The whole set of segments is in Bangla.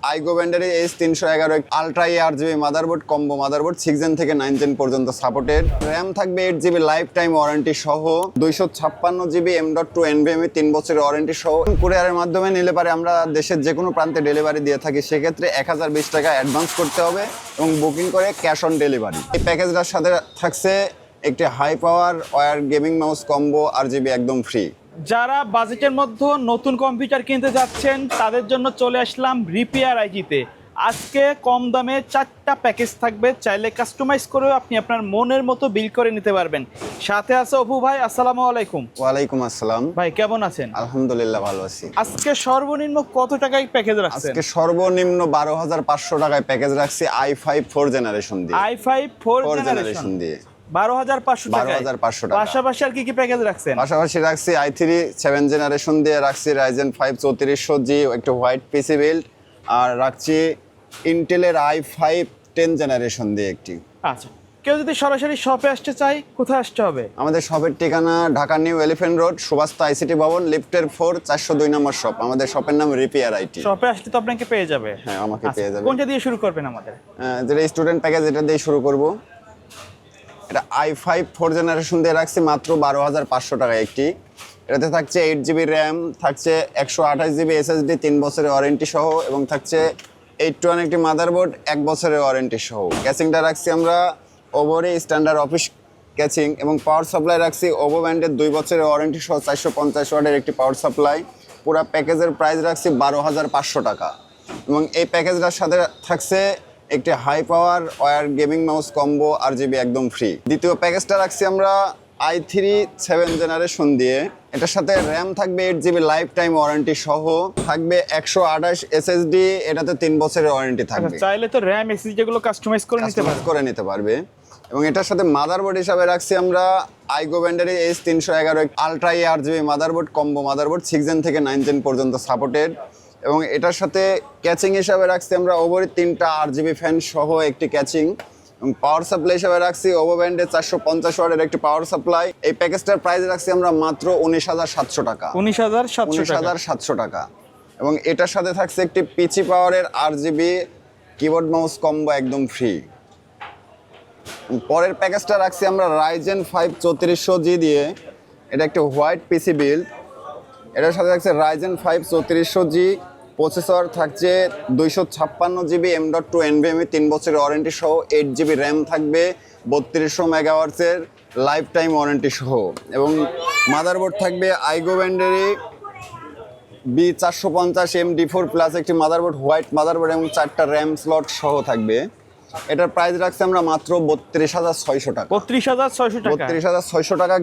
আইগো ব্যান্ডের H311 ultra RGB motherboard, combo motherboard 6 gen থেকে 9 জেন পর্যন্ত সাপোর্টেড। র্যাম থাকবে 8 GB লাইফ টাইম ওয়ারেন্টি সহ, 256 GB M.2 NVMe 3 বছরের ওয়ারেন্টি সহ। কুরিয়ারের মাধ্যমে নিলে পারে আমরা দেশের যে কোনো প্রান্তে ডেলিভারি দিয়ে থাকি। সেক্ষেত্রে 1020 টাকা অ্যাডভান্স করতে হবে এবং বুকিং করে ক্যাশ অন ডেলিভারি। এই প্যাকেজটার সাথে থাকছে একটি high power wire gaming mouse combo RGB একদম ফ্রি। যারা বাজেটের মধ্যে নতুন কম্পিউটার কিনতে যাচ্ছেন তাদের জন্য চলে আসলাম রিপেয়ার আইজিতে। আজকে কম দামে 4টা প্যাকেজ থাকবে, চাইলে কাস্টমাইজ করেও আপনি আপনার মনের মতো বিল করে নিতে পারবেন। সাথে আছে অপু ভাই, আসসালামু আলাইকুম। ওয়ালাইকুম আসসালাম ভাই, কেমন আছেন? আলহামদুলিল্লাহ ভালো আছি। আজকে সর্বনিম্ন কত টাকায় প্যাকেজ রাখছেন? আজকে সর্বনিম্ন 12,500 টাকায় প্যাকেজ রাখছি i5 4 জেনারেশন দিয়ে। i5 4 জেনারেশন দিয়ে 12,500 টাকা। 12,500 টাকা। পাশাপাশি আর কি প্যাকেজ রাখছেন? পাশাপাশি রাখছি i3 7 জেনারেশন দিয়ে, রাখছি ryzen 5 3400G একটা হোয়াইট পিসি বিল্ড, আর রাখছি ইন্টেলের i5 10 জেনারেশন দিয়ে একটি। আচ্ছা, কেউ যদি সরাসরি শপে আসতে চায় কোথায় আসতে হবে? আমাদের শপের ঠিকানা Dhaka new elephant road, Subastu ICT ভবন, লিফটের 4 402 নম্বর শপ। আমাদের শপের নাম রিপেয়ার আইটি। শপে আসলে তো আপনাকে পেয়ে যাবে। হ্যাঁ, আমাকে পেয়ে যাবে। কোনটা দিয়ে শুরু করবেন আমাদের? যেটা স্টুডেন্ট প্যাকেজ, এটা দিয়ে শুরু করব। এটা i5 4 জেনারেশন দিয়ে রাখছি মাত্র 12,500 টাকা একটি। এটাতে থাকছে 8 GB র্যাম, থাকছে 128 GB SSD 3 বছরের ওয়ারেন্টি সহ, এবং থাকছে 821 একটি মাদারবোর্ড 1 বছরের ওয়ারেন্টি সহ। ক্যাচিংটা রাখছি আমরা ওভোরে স্ট্যান্ডার্ড অফিস ক্যাচিং, এবং পাওয়ার সাপ্লাই রাখছি ওভো ব্যান্ডের 2 বছরের ওয়ারেন্টি সহ 450 ওয়াটের একটি পাওয়ার সাপ্লাই। পুরো প্যাকেজের প্রাইস রাখছি 12,500 টাকা, এবং এই প্যাকেজটার সাথে থাকছে একটি high power wire gaming mouse combo RGB একদম ফ্রি। দ্বিতীয় প্যাকেজটা রাখছি আমরা i3 7 জেনারেশন দিয়ে। এটার সাথে র্যাম থাকবে 8 GB লাইফ টাইম ওয়ারেন্টি সহ, থাকবে 128 SSD, এটাতে 3 বছরের ওয়ারেন্টি থাকবে। চাইলে তো র্যাম SSD যেগুলো কাস্টমাইজ করে নিতে পারবে। এবং এটার সাথে মাদারবোর্ড হিসাবে রাখছি আমরা আইগো ব্যান্ডের H311 ultra RGB motherboard, combo motherboard 6 gen থেকে 9 জেন পর্যন্ত সাপোর্টেড। এবং এটার সাথে ক্যাচিং হিসাবে রাখছি আমরা ওভোর 3টা RGB ফ্যান সহ একটি ক্যাচিং, এবং পাওয়ার সাপ্লাই হিসাবে রাখছি ওভো ব্যান্ডের 450 ওয়াটের একটি পাওয়ার সাপ্লাই। এই প্যাকেজটার প্রাইস রাখছি আমরা মাত্র 19,700 টাকা। 19,700 টাকা। এবং এটার সাথে থাকছে একটি পিচি পাওয়ারের RGB কিবোর্ড মাউস কম্বো একদম ফ্রি। পরের প্যাকেজটা রাখছি আমরা ryzen 5 3400G দিয়ে। এটা একটি হোয়াইট পিসি বিল্ড। এটার সাথে থাকছে ryzen 5 3400G প্রসেসর, থাকছে 256 GB M.2 NVMe 3 বছরের ওয়ারেন্টি সহ, 8 GB র্যাম থাকবে, 3200 মেগাওয়াটসের লাইফ টাইম ওয়ারেন্টি সহ, এবং মাদারবোর্ড থাকবে আইগো ব্যান্ডেরই B450 MD4 প্লাস একটি মাদারবোর্ড, হোয়াইট মাদারবোর্ড, এবং 4টা র্যাম স্লট সহ থাকবে। এটার প্রাইস রাখছি আমরা মাত্র 32,600 টাকা। 32,600 টাকা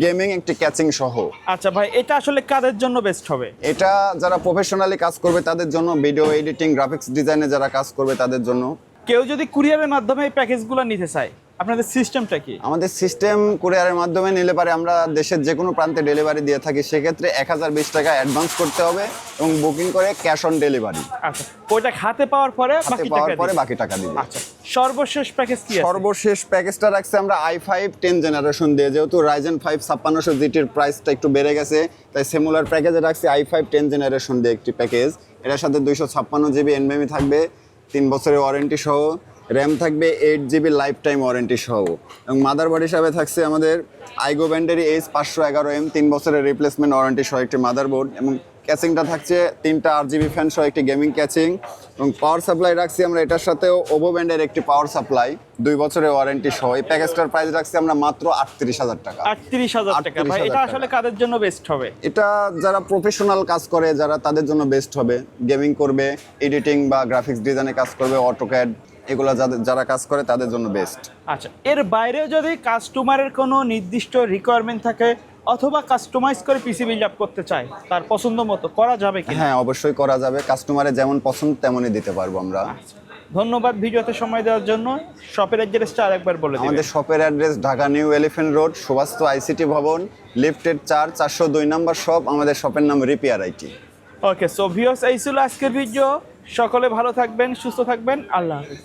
গেমিং একটি ক্যাচিং সহ। আচ্ছা ভাই, এটা আসলে কাদের জন্য বেস্ট হবে? এটা যারা প্রফেশনালি কাজ করবে তাদের জন্য, ভিডিও এডিটিং গ্রাফিক্স ডিজাইনে যারা কাজ করবে তাদের জন্য। কেউ যদি কুরিয়ারের মাধ্যমে এই প্যাকেজগুলো নিতে চায়, আপনাদের সিস্টেমটা কি? আমাদের সিস্টেম কুরিয়ারের মাধ্যমে নিলে পারে আমরা দেশের যে কোনো প্রান্তে ডেলিভারি দিয়ে থাকি। সেক্ষেত্রে 1020 টাকা অ্যাডভান্স করতে হবে এবং বুকিং করে ক্যাশ অন ডেলিভারি। আচ্ছা, ওইটা হাতে পাওয়ার পরে বাকি টাকা দিবে। আচ্ছা, সর্বশেষ প্যাকেজ কি আছে? সর্বশেষ প্যাকেজটা রাখছি আমরা i5 10 জেনারেশন দিয়ে। যেহেতু ryzen 5 5600GT এর প্রাইসটা একটু বেড়ে গেছে, তাই সিমিলার প্যাকেজে রাখছি i5 10 জেনারেশন দিয়ে একটি প্যাকেজ। এটার সাথে 256 GB NVMe থাকবে 3 বছরের ওয়ারেন্টি সহ, র্যাম থাকবে 8 GB লাইফ টাইম ওয়ারেন্টি সহ, এবং মাদারবোর্ড হিসাবে থাকছে আমাদের আইগো ব্যান্ডের H511M 3 বছরের রিপ্লেসমেন্ট ওয়ারেন্টি সহ একটি মাদারবোর্ড, এবং ক্যাচিংটা থাকছে 3টা RGB ফ্যান সহ একটি গেমিং ক্যাচিং, এবং পাওয়ার সাপ্লাই রাখছি আমরা এটার সাথেও ওভো ব্যান্ডের একটি পাওয়ার সাপ্লাই 2 বছরের ওয়ারেন্টি সহ। এই প্যাকেজটার প্রাইস রাখছি আমরা মাত্র 38,000 টাকা। 38,000 টাকা। ভাই, এটা আসলে কাদের জন্য বেস্ট হবে? এটা যারা প্রফেশনাল কাজ করে যারা, তাদের জন্য বেস্ট হবে। গেমিং করবে, এডিটিং বা গ্রাফিক্স ডিজাইনে কাজ করবে, অটোক্যাড, এগুলো যারা কাজ করে তাদের জন্য বেস্ট। আচ্ছা, এর বাইরেও যদি কাস্টমারের কোনো নির্দিষ্ট রিকোয়ারমেন্ট থাকে অথবা কাস্টমাইজ করে পিসি বিল্ড আপ করতে চায়, তার পছন্দ মতো করা যাবে কি? হ্যাঁ, অবশ্যই করা যাবে। কাস্টমারের যেমন পছন্দ তেমনই দিতে পারবো আমরা। ধন্যবাদ ভিডিওতে সময় দেওয়ার জন্য। শপের অ্যাড্রেসটা আরেকবার বলে দিন। আমাদের শপের address Dhaka new elephant road, Subastu ICT ভবন, লিফটের 4 402 নম্বর শপ। আমাদের শপের নাম repair IT. Okay, so viewers, এই ছিল আজকের ভিডিও। সকলে ভালো থাকবেন, সুস্থ থাকবেন। আল্লাহ হাফেজ।